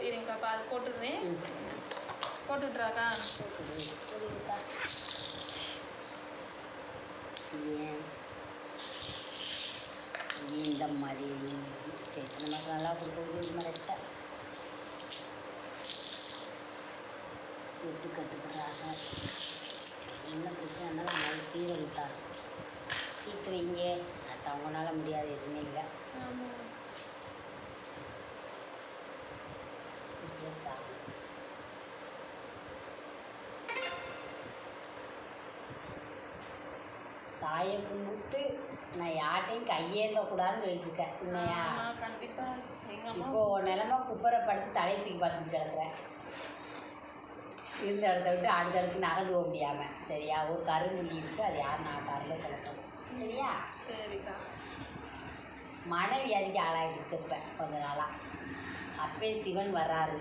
இருங்கக்கா பால் போட்டுடுறேன். போட்டுட்றாக்கா? புரியுதுக்கா. இந்த மாதிரி சரி நமக்கு நல்லா கொடுக்குறது இது மாதிரி எடுத்தா விட்டு கட்டுக்கிறாங்க. என்ன பிரச்சனை இருந்தாலும் அவங்க தீரவிட்டா தீர்த்து வைங்க. அது அவங்களால முடியாது எதுவுமே இல்லை. இல்லைக்கா தாயை கும்பிட்டு நான் யார்ட்டையும் கையேந்தக்கூடாதுன்னு சொல்லிட்டு இருக்கேன். உண்மையா? இப்போது நிலமா குப்பரை படுத்து தலையை தூக்கி பார்த்துட்டு கிடக்குறேன். இருந்த இடத்த விட்டு அடுத்த இடத்துக்கு நகர்ந்து போக முடியாமல். சரியா? ஒரு கருங்குள்ளி இருக்குது, அது யார் நாட்டாரில் சொல்லட்டும். சரியா? சரிக்கா. மனைவியாதிக்கு ஆளாகிட்டு இருப்பேன் கொஞ்ச நாளாக. அப்பே சிவன் வர்றாரு.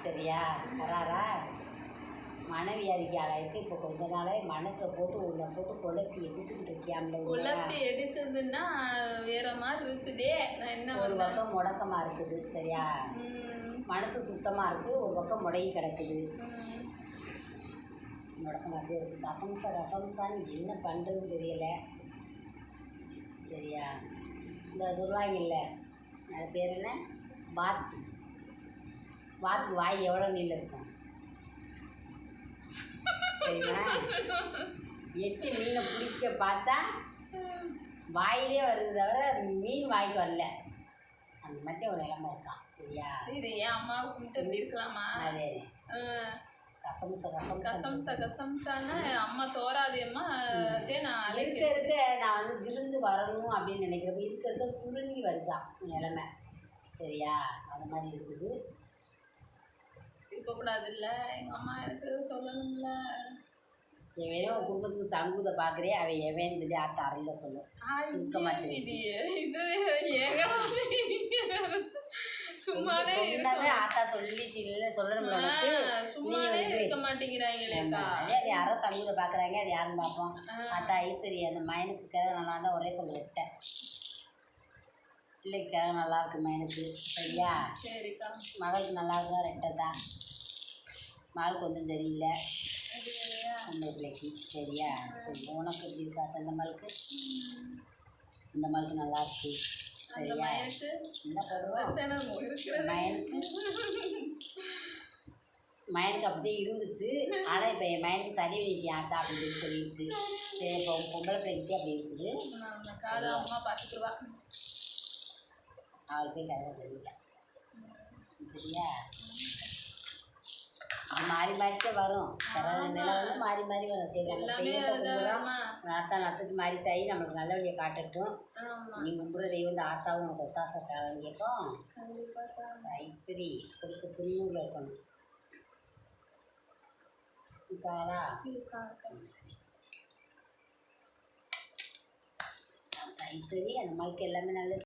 சரியா? வராரா? மனைவியாதிக்கு ஆளாயிருக்கு. இப்போ கொஞ்ச நாளாக மனசில் போட்டு உள்ள போட்டு குழப்பி எடுத்துக்கிட்டு இருக்கியாம்ல. குழப்பி எடுக்குதுன்னா வேற மாதிரி இருக்குதே. என்ன ஒரு பக்கம் முடக்கமாக இருக்குது. சரியா? மனசு சுத்தமாக இருக்குது, ஒரு பக்கம் முடங்கி கிடக்குது. முடக்கமாக இருக்குது. கசம்சான்னு என்ன பண்ணுறதுன்னு தெரியலை. சரியா? இந்த சொல்லுவாங்கல்ல, அது பேர் என்ன, வாத்துக்கு வாய் எவ்வளோ நீளம் இருக்கும் சரிங்களா? 8 மீனை பிடிக்க பார்த்தா வாயிலே வருது தவிர மீன் வாய்க்கு வரல. அந்த மாதிரி ஒரு நிலைமை இருக்கான். சரியா? இது என் அம்மாவுக்கு இப்படி இருக்கலாமா? அதே கசம்சான்னா அம்மா தோறாதேம்மா. நான் இருக்க நான் வந்து விருந்து வரணும் அப்படின்னு நினைக்கிறப்ப இருக்க சுருங்கி வருதான் நிலைமை. சரியா? அந்த மாதிரி இருக்குது. இருக்கக்கூடாது இல்லை. எங்கள் அம்மா எனக்கு சொல்லணும்ல. எவனோ உன் குடும்பத்துக்கு சங்கூதை பார்க்குறே அவன் எவன்னு சொல்லி ஆத்த அறையில் சொல்லும். சுத்தமாக சும்மாவே ஆத்தா சொல்லி சொல்லணும். சும்மாவே இருக்க மாட்டேங்கிறாங்களேக்கா. அது யாரோ சங்கூதை பார்க்குறாங்க, அது யாருன்னு பார்ப்போம். ஆத்தா ஐஸ்வரி அந்த மயனுக்கு கிழங்கு நல்லா இருந்தால் ஒரே சொல்ல விட்டேன். பிள்ளைக்கு கிழங்கு நல்லா இருக்கு மயனுக்கு. சரியா? சரிக்கா. மகளுக்கு நல்லா இருக்கா ரெட்டை தான். மகள் கொஞ்சம் சரியில்லை அந்த பிள்ளைக்கு. சரியா? சரி, உனக்கு எப்படி இருக்கா? அந்த மகளுக்கு இந்த மகளுக்கு நல்லா இருக்கு. சரியா? இந்த பருவம் மயனுக்கு அப்படியே இருந்துச்சு. ஆனால் இப்போ என் மயனுக்கு சரி பண்ணிட்டேன் ஆட்டா அப்படின்னு சொல்லிடுச்சு. சரி, இப்போ பொம்பளை பிள்ளைக்கு அப்படி இருக்குது. அவளுக்கே கதை சரியில்லை. சரியா? மாறி மாறித்தான் வரும். நிலம் வந்து மாறி மாறி வரும். சரி, நம்ம தெய்வத்தை கும்பிடுறோம். ஆத்தா நத்தத்து மாறி தாயி நம்மளுக்கு நல்ல வழியை காட்டட்டும். நீ கும்பிடுற தெய்வம் வந்து ஆத்தாவும் உனக்கு ஒத்தாசை இருக்காங்கன்னு கேட்கும். ஐஸ்வரி பிடிச்ச துணிநூலில் இருக்கணும். இருக்காளா? ஐஸ்வரி அந்த மாதிரிக்கு எல்லாமே நல்லது.